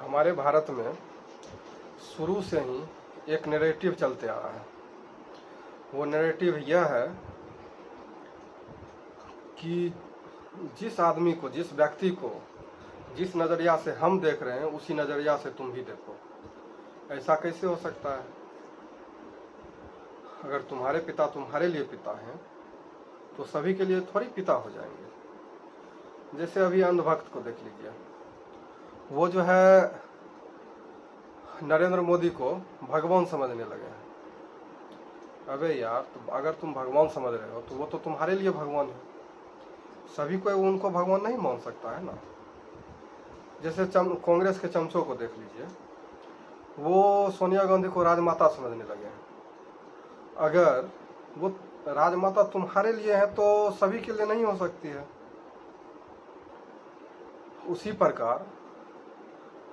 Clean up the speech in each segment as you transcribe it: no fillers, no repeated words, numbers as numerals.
हमारे भारत में शुरू से ही एक नैरेटिव चलते आ रहा है। वो नैरेटिव यह है कि जिस आदमी को, जिस व्यक्ति को जिस नज़रिया से हम देख रहे हैं उसी नज़रिया से तुम भी देखो। ऐसा कैसे हो सकता है? अगर तुम्हारे पिता तुम्हारे लिए पिता हैं तो सभी के लिए थोड़ी पिता हो जाएंगे। जैसे अभी अंधभक्त को देख लीजिए, वो जो है नरेंद्र मोदी को भगवान समझने लगे हैं। अबे यार, तो अगर तुम भगवान समझ रहे हो तो वो तो तुम्हारे लिए भगवान है। सभी कोई उनको भगवान नहीं मान सकता है ना। जैसे कांग्रेस के चमचों को देख लीजिए, वो सोनिया गांधी को राजमाता समझने लगे हैं। अगर वो राजमाता तुम्हारे लिए है तो सभी के लिए नहीं हो सकती है। उसी प्रकार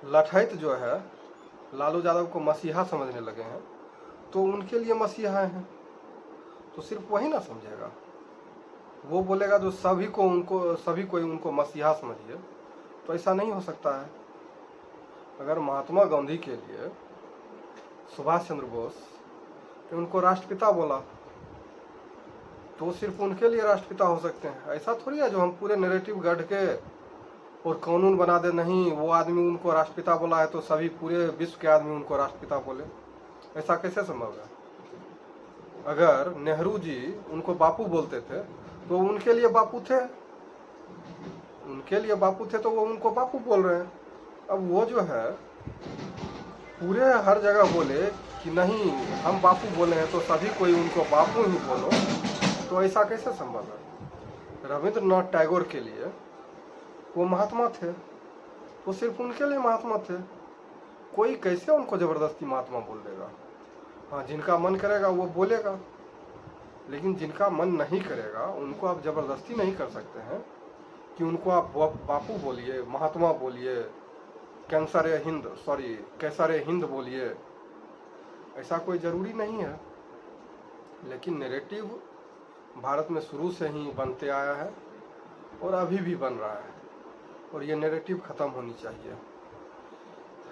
लठैत जो है लालू यादव को मसीहा समझने लगे हैं, तो उनके लिए मसीहा हैं। तो सिर्फ वही ना समझेगा, वो बोलेगा जो सभी कोई उनको मसीहा समझिए, तो ऐसा नहीं हो सकता है। अगर महात्मा गांधी के लिए सुभाष चंद्र बोस ने उनको राष्ट्रपिता बोला तो सिर्फ उनके लिए राष्ट्रपिता हो सकते हैं। ऐसा थोड़ी है जो हम पूरे नैरेटिव गढ़ के और कानून बना दे, नहीं वो आदमी उनको राष्ट्रपिता बोला है तो सभी पूरे विश्व के आदमी उनको राष्ट्रपिता बोले। ऐसा कैसे संभव है? अगर नेहरू जी उनको बापू बोलते थे तो उनके लिए बापू थे, तो वो उनको बापू बोल रहे हैं। अब वो जो है पूरे हर जगह बोले कि नहीं हम बापू बोले हैं तो सभी कोई उनको बापू ही बोलो, तो ऐसा कैसे संभव है? रविंद्रनाथ टैगोर के लिए वो महात्मा थे, वो सिर्फ उनके लिए महात्मा थे। कोई कैसे उनको जबरदस्ती महात्मा बोल देगा? हाँ, जिनका मन करेगा वो बोलेगा, लेकिन जिनका मन नहीं करेगा उनको आप जबरदस्ती नहीं कर सकते हैं कि उनको आप बापू बोलिए, महात्मा बोलिए, कैसर हिंद बोलिए। ऐसा कोई ज़रूरी नहीं है। लेकिन नैरेटिव भारत में शुरू से ही बनते आया है और अभी भी बन रहा है, और ये नैरेटिव ख़त्म होनी चाहिए।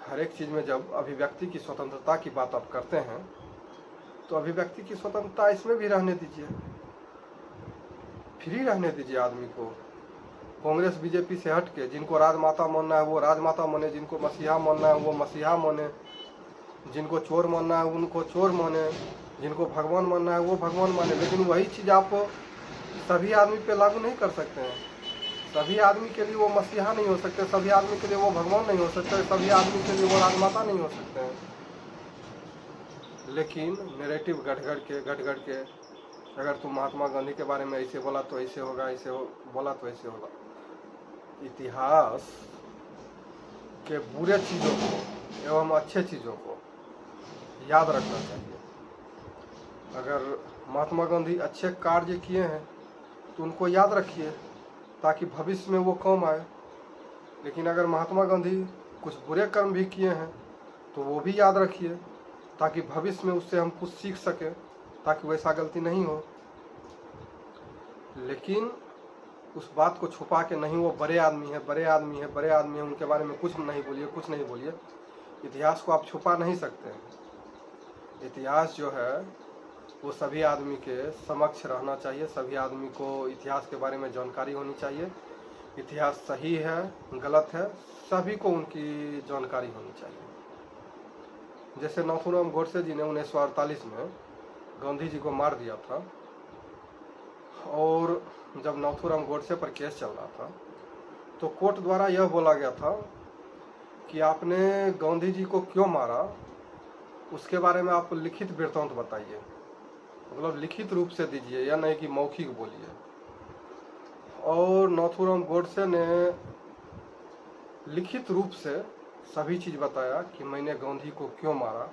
हर एक चीज़ में जब अभिव्यक्ति की स्वतंत्रता की बात आप करते हैं तो अभिव्यक्ति की स्वतंत्रता इसमें भी रहने दीजिए, फ्री रहने दीजिए आदमी को। कांग्रेस बीजेपी से हट के जिनको राजमाता मानना है वो राजमाता माने, जिनको मसीहा मानना है वो मसीहा माने, जिनको चोर मानना है उनको चोर माने, जिनको भगवान मानना है वो भगवान माने। लेकिन वही चीज़ आप सभी आदमी पे लागू नहीं कर सकते हैं। सभी आदमी के लिए वो मसीहा नहीं हो सकते, सभी आदमी के लिए वो भगवान नहीं हो सकते, सभी आदमी के लिए वो राजमाता नहीं हो सकते हैं। लेकिन नैरेटिव घट घट के अगर तुम महात्मा गांधी के बारे में ऐसे बोला तो ऐसे होगा, बोला तो ऐसे होगा। इतिहास के बुरे चीज़ों को एवं अच्छे चीज़ों को याद रखना चाहिए। अगर महात्मा गांधी अच्छे कार्य किए हैं तो उनको याद रखिए ताकि भविष्य में वो काम आए। लेकिन अगर महात्मा गांधी कुछ बुरे कर्म भी किए हैं तो वो भी याद रखिए ताकि भविष्य में उससे हम कुछ सीख सकें, ताकि वैसा गलती नहीं हो। लेकिन उस बात को छुपा के नहीं वो बड़े आदमी हैं, उनके बारे में कुछ नहीं बोलिए। इतिहास को आप छुपा नहीं सकते हैं। इतिहास जो है वो सभी आदमी के समक्ष रहना चाहिए, सभी आदमी को इतिहास के बारे में जानकारी होनी चाहिए। इतिहास सही है गलत है, सभी को उनकी जानकारी होनी चाहिए। जैसे नाथूराम गोडसे जी ने 1948 में गांधी जी को मार दिया था, और जब नाथूराम गोडसे पर केस चल रहा था तो कोर्ट द्वारा यह बोला गया था कि आपने गांधी जी को क्यों मारा, उसके बारे में आप लिखित वृत्तांत बताइए, मतलब लिखित रूप से दीजिए, या नहीं कि मौखिक बोलिए। और नाथूराम गोडसे ने लिखित रूप से सभी चीज़ बताया कि मैंने गांधी को क्यों मारा,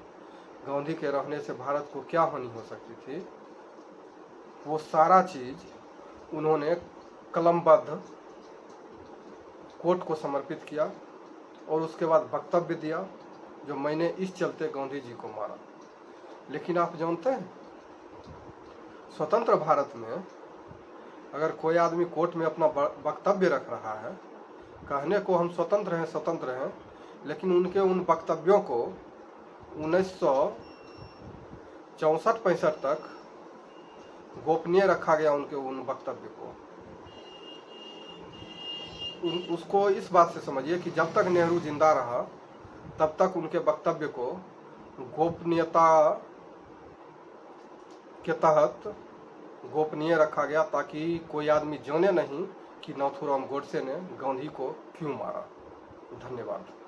गांधी के रहने से भारत को क्या हानि हो सकती थी। वो सारा चीज़ उन्होंने कलमबद्ध कोर्ट को समर्पित किया, और उसके बाद वक्तव्य दिया जो मैंने इस चलते गांधी जी को मारा। लेकिन आप जानते हैं, स्वतंत्र भारत में अगर कोई आदमी कोर्ट में अपना वक्तव्य रख रहा है, कहने को हम स्वतंत्र हैं, लेकिन उनके उन वक्तव्यों को 1964-65 तक गोपनीय रखा गया, उनके उन वक्तव्य को। उसको इस बात से समझिए कि जब तक नेहरू जिंदा रहा तब तक उनके वक्तव्य को गोपनीयता के तहत गोपनीय रखा गया, ताकि कोई आदमी जाने नहीं कि नाथूराम गोडसे ने गांधी को क्यों मारा। धन्यवाद।